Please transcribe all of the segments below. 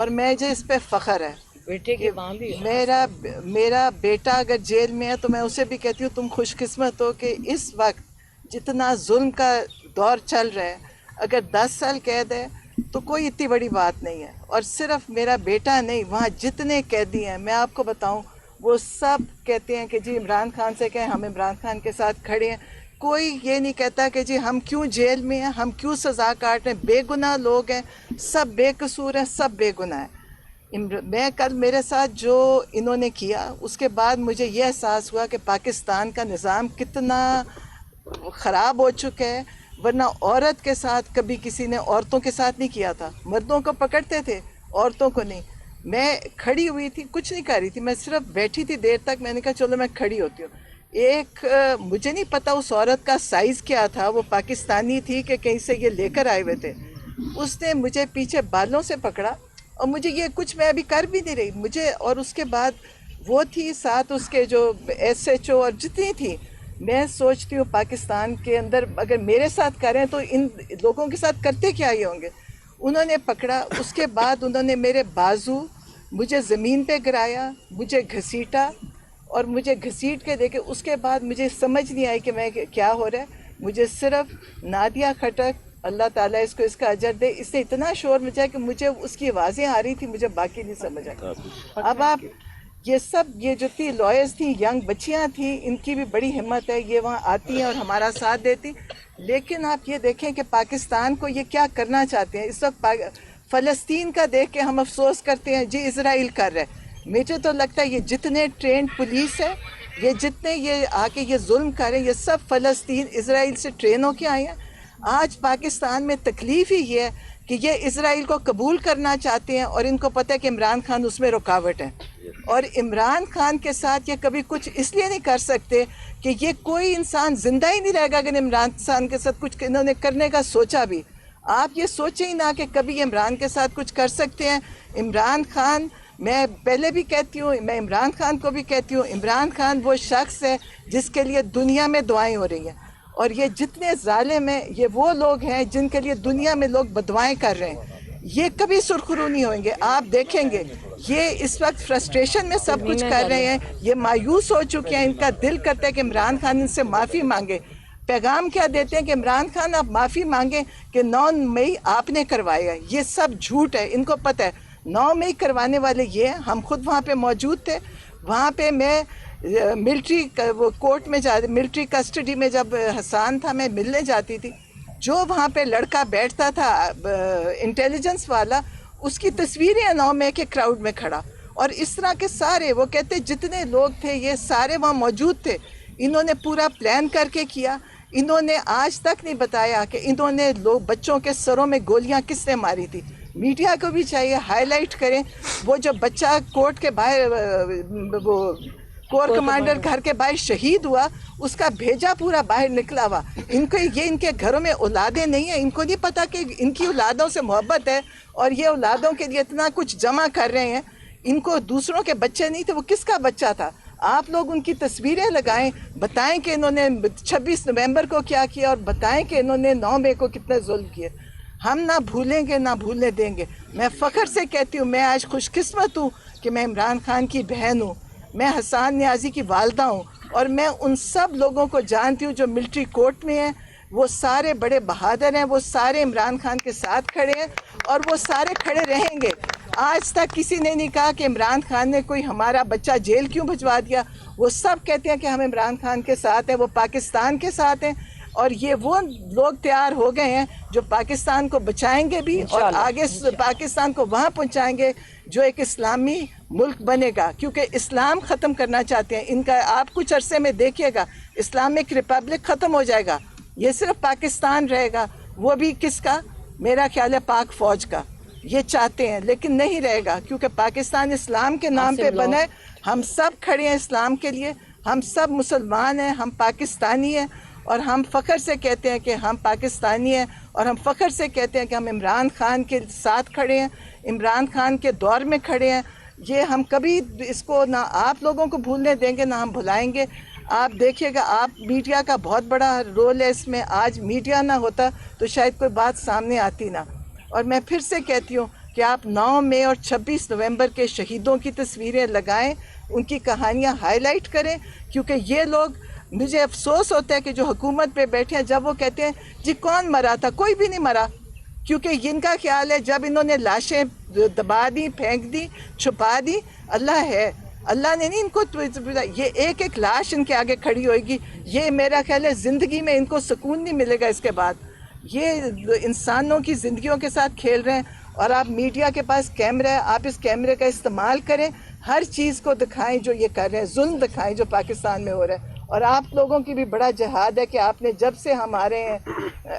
اور مجھے اس پہ فخر ہے بیٹے کی ماں بھی میرا بیٹا اگر جیل میں ہے تو میں اسے بھی کہتی ہوں تم خوش قسمت ہو کہ اس وقت جتنا ظلم کا دور چل رہا ہے، اگر 10 سال قید ہے تو کوئی اتنی بڑی بات نہیں ہے۔ اور صرف میرا بیٹا نہیں، وہاں جتنے قیدی ہیں میں آپ کو بتاؤں وہ سب کہتے ہیں کہ جی عمران خان سے کہیں ہم عمران خان کے ساتھ کھڑے ہیں۔ کوئی یہ نہیں کہتا کہ جی ہم کیوں جیل میں ہیں، ہم کیوں سزا کاٹ رہے ہیں۔ بے گناہ لوگ ہیں، سب بے قصور ہیں، سب بے گناہ ہیں۔ میں کل میرے ساتھ جو انہوں نے کیا اس کے بعد مجھے یہ احساس ہوا کہ پاکستان کا نظام کتنا خراب ہو چکا ہے، ورنہ عورت کے ساتھ کبھی کسی نے عورتوں کے ساتھ نہیں کیا تھا، مردوں کو پکڑتے تھے عورتوں کو نہیں۔ میں کھڑی ہوئی تھی، کچھ نہیں کر رہی تھی، میں صرف بیٹھی تھی دیر تک، میں نے کہا چلو میں کھڑی ہوتی ہوں۔ مجھے نہیں پتا اس عورت کا سائز کیا تھا، وہ پاکستانی تھی کہ کہیں سے یہ لے کر آئے ہوئے تھے، اس نے مجھے پیچھے بالوں سے پکڑا اور مجھے یہ کچھ میں ابھی کر بھی نہیں رہی مجھے، اور اس کے بعد وہ تھی ساتھ اس کے جو ایس ایچ او اور جتنی تھی، میں سوچتی ہوں پاکستان کے اندر اگر میرے ساتھ کریں تو ان لوگوں کے ساتھ کرتے کیا ہی ہوں گے۔ انہوں نے پکڑا، اس کے بعد انہوں نے میرے بازو مجھے زمین پہ گرایا، مجھے گھسیٹا اور مجھے گھسیٹ کے دیکھے، اس کے بعد مجھے سمجھ نہیں آئی کہ میں کیا ہو رہا ہے۔ مجھے صرف نادیہ کھٹک، اللہ تعالیٰ اس کو اس کا اجر دے، اس نے اتنا شور مچایا کہ مجھے اس کی آوازیں آ رہی تھی، مجھے باقی نہیں سمجھ آئی۔ اب آپ یہ جو تھی لائرز تھیں، ینگ بچیاں تھیں، ان کی بھی بڑی ہمت ہے، یہ وہاں آتی ہیں اور ہمارا ساتھ دیتی۔ لیکن آپ یہ دیکھیں کہ پاکستان کو یہ کیا کرنا چاہتے ہیں اس وقت۔ فلسطین کا دیکھ کے ہم افسوس کرتے ہیں جی اسرائیل کر رہے ہیں، مجھے تو لگتا ہے یہ جتنے ٹرینڈ پولیس ہے، یہ جتنے یہ آ کے یہ ظلم کر رہے ہیں، یہ سب فلسطین اسرائیل سے ٹرین ہو کے آئے ہیں۔ آج پاکستان میں تکلیف ہی یہ ہے کہ یہ اسرائیل کو قبول کرنا چاہتے ہیں اور ان کو پتہ ہے کہ عمران خان اس میں رکاوٹ ہے، اور عمران خان کے ساتھ یہ کبھی کچھ اس لیے نہیں کر سکتے کہ یہ کوئی انسان زندہ ہی نہیں رہے گا اگر عمران خان کے ساتھ کچھ انہوں نے کرنے کا سوچا بھی۔ آپ یہ سوچیں ہی نہ کہ کبھی عمران کے ساتھ کچھ کر سکتے ہیں۔ عمران خان، میں پہلے بھی کہتی ہوں، میں عمران خان کو بھی کہتی ہوں، عمران خان وہ شخص ہے جس کے لیے دنیا میں دعائیں ہو رہی ہیں، اور یہ جتنے ظالم ہیں یہ وہ لوگ ہیں جن کے لیے دنیا میں لوگ بددعائیں کر رہے ہیں۔ یہ کبھی سرخرو نہیں ہوئیں گے، آپ دیکھیں گے یہ اس وقت فرسٹریشن میں سب کچھ کر رہے ہیں، یہ مایوس ہو چکے ہیں، ان کا دل کرتا ہے کہ عمران خان ان سے معافی مانگے۔ پیغام کیا دیتے ہیں کہ عمران خان آپ معافی مانگیں کہ 9 مئی آپ نے کروایا ہے، یہ سب جھوٹ ہے، ان کو پتہ ہے 9 مئی کروانے والے یہ ہیں۔ ہم خود وہاں پہ موجود تھے، وہاں پہ میں ملٹری وہ کورٹ میں ملٹری کسٹڈی میں جب حسان تھا میں ملنے جاتی تھی، جو وہاں پہ لڑکا بیٹھتا تھا انٹیلیجنس والا، اس کی تصویریں 9 مئی کے کراؤڈ میں کھڑا، اور اس طرح کے سارے وہ کہتے جتنے لوگ تھے یہ سارے وہاں موجود تھے۔ انہوں نے پورا پلان کر کے کیا، انہوں نے آج تک نہیں بتایا کہ انہوں نے بچوں کے سروں میں گولیاں کس نے ماری تھی۔ میڈیا کو بھی چاہیے ہائی لائٹ کریں، وہ جو بچہ کورٹ کے باہر وہ کور کمانڈر گھر کے باہر شہید ہوا، اس کا بھیجا پورا باہر نکلا ہوا۔ ان کے گھروں میں اولادیں نہیں ہیں، ان کو نہیں پتا کہ ان کی اولادوں سے محبت ہے، اور یہ اولادوں کے لیے اتنا کچھ جمع کر رہے ہیں۔ ان کو دوسروں کے بچے نہیں تھے، وہ کس کا بچہ تھا؟ آپ لوگ ان کی تصویریں لگائیں، بتائیں کہ انہوں نے 26 نومبر کو کیا کیا، اور بتائیں کہ انہوں نے 9 مئی کو کتنے ظلم کیے۔ ہم نہ بھولیں گے نہ بھولنے دیں گے۔ میں فخر سے کہتی ہوں میں آج خوش قسمت ہوں کہ میں عمران خان کی بہن ہوں، میں حسان نیازی کی والدہ ہوں، اور میں ان سب لوگوں کو جانتی ہوں جو ملٹری کورٹ میں ہیں، وہ سارے بڑے بہادر ہیں، وہ سارے عمران خان کے ساتھ کھڑے ہیں اور وہ سارے کھڑے رہیں گے۔ آج تک کسی نے نہیں کہا کہ عمران خان نے کوئی ہمارا بچہ جیل کیوں بھجوا دیا، وہ سب کہتے ہیں کہ ہم عمران خان کے ساتھ ہیں، وہ پاکستان کے ساتھ ہیں، اور یہ وہ لوگ تیار ہو گئے ہیں جو پاکستان کو بچائیں گے بھی اور آگے پاکستان کو وہاں پہنچائیں گے جو ایک اسلامی ملک بنے گا، کیونکہ اسلام ختم کرنا چاہتے ہیں ان کا۔ آپ کچھ عرصے میں دیکھیے گا اسلامک ریپبلک ختم ہو جائے گا، یہ صرف پاکستان رہے گا، وہ بھی کس کا؟ میرا خیال ہے پاک فوج کا۔ یہ چاہتے ہیں لیکن نہیں رہے گا، کیونکہ پاکستان اسلام کے نام پہ بنا ہے۔ ہم سب کھڑے ہیں اسلام کے لیے، ہم سب مسلمان ہیں، ہم پاکستانی ہیں، اور ہم فخر سے کہتے ہیں کہ ہم پاکستانی ہیں، اور ہم فخر سے کہتے ہیں کہ ہم عمران خان کے ساتھ کھڑے ہیں، عمران خان کے دور میں کھڑے ہیں۔ یہ ہم کبھی اس کو نہ آپ لوگوں کو بھولنے دیں گے نہ ہم بھلائیں گے۔ آپ دیکھیے گا، آپ میڈیا کا بہت بڑا رول ہے اس میں، آج میڈیا نہ ہوتا تو شاید کوئی بات سامنے آتی نہ۔ اور میں پھر سے کہتی ہوں کہ کہ آپ 9 مئی اور 26 نومبر کے شہیدوں کی تصویریں لگائیں, ان کی کہانیاں ہائی لائٹ کریں, کیونکہ یہ لوگ, مجھے افسوس ہوتا ہے کہ جو حکومت پہ بیٹھے ہیں, جب وہ کہتے ہیں جی کون مرا تھا, کوئی بھی نہیں مرا, کیونکہ ان کا خیال ہے جب انہوں نے لاشیں دبا دی, پھینک دی, چھپا دی, اللہ ہے, اللہ نے نہیں ان کو, یہ ایک ایک لاش ان کے آگے کھڑی ہوئے گی, یہ میرا خیال ہے زندگی میں ان کو سکون نہیں ملے گا اس کے بعد. یہ انسانوں کی زندگیوں کے ساتھ کھیل رہے ہیں, اور آپ میڈیا کے پاس کیمرہ ہے, آپ اس کیمرے کا استعمال کریں, ہر چیز کو دکھائیں جو یہ کر رہے ہیں, ظلم دکھائیں جو پاکستان میں ہو رہا ہے. اور آپ لوگوں کی بھی بڑا جہاد ہے کہ آپ نے, جب سے ہمارے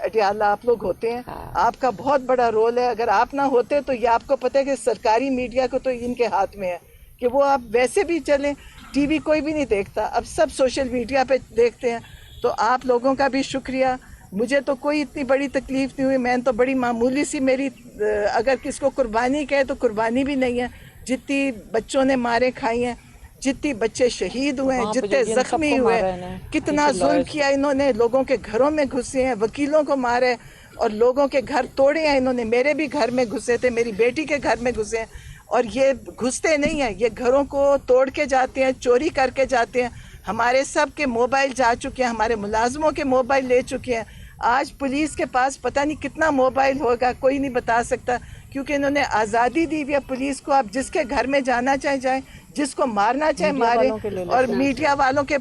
اٹیالہ آپ لوگ ہوتے ہیں, آپ کا بہت بڑا رول ہے. اگر آپ نہ ہوتے تو یہ آپ کو پتہ ہے کہ سرکاری میڈیا کو تو ان کے ہاتھ میں ہے کہ وہ آپ ویسے بھی چلیں, ٹی وی کوئی بھی نہیں دیکھتا, اب سب سوشل میڈیا پہ دیکھتے ہیں. تو آپ لوگوں کا بھی شکریہ. مجھے تو کوئی اتنی بڑی تکلیف نہیں ہوئی, میں تو بڑی معمولی سی, میری اگر کس کو قربانی کہے تو قربانی بھی نہیں ہے. جتنی بچوں نے ماریں کھائی ہیں, جتنی بچے شہید ہوئے ہیں, جتنے زخمی ہوئے, کتنا ظلم کیا انہوں نے, لوگوں کے گھروں میں گھسے ہیں, وکیلوں کو مارے اور لوگوں کے گھر توڑے ہیں انہوں نے. میرے بھی گھر میں گھسے تھے, میری بیٹی کے گھر میں گھسے ہیں, اور یہ گھستے نہیں ہیں, یہ گھروں کو توڑ کے جاتے ہیں, چوری کر کے جاتے ہیں. ہمارے سب کے موبائل جا چکے ہیں, ہمارے ملازموں کے موبائل لے چکے ہیں. آج پولیس کے پاس پتہ نہیں کتنا موبائل ہوگا, کوئی نہیں بتا سکتا, کیونکہ انہوں نے آزادی دی ہوئی ہے پولیس کو. آپ جس کے گھر میں جانا چاہیں جائیں, جس کو مارنا چاہیں ماریں, اور میڈیا والوں کے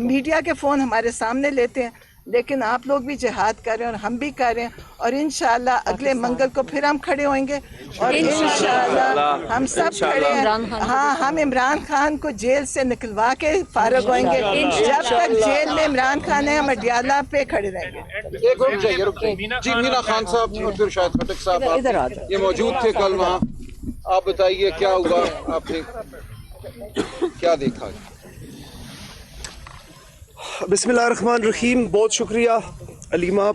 میڈیا کے فون ہمارے سامنے لیتے ہیں. لیکن آپ لوگ بھی جہاد کر رہے ہیں اور ہم بھی کر رہے ہیں, اور انشاءاللہ اگلے منگل کو پھر ہم کھڑے ہوئیں گے, اور انشاءاللہ ہم سب کھڑے ہیں. ہاں, ہم عمران خان کو جیل سے نکلوا کے فارغ ہوئیں گے. جب تک جیل میں عمران خان ہے, ہم اڈیالہ پہ کھڑے رہیں گے. جی مینا خان صاحب اور پھر شاہد خٹک صاحب یہ موجود تھے کل وہاں, آپ بتائیے کیا ہوا, آپ نے کیا دیکھا؟ بسم اللہ الرحمن الرحیم. بہت شکریہ علیمہ.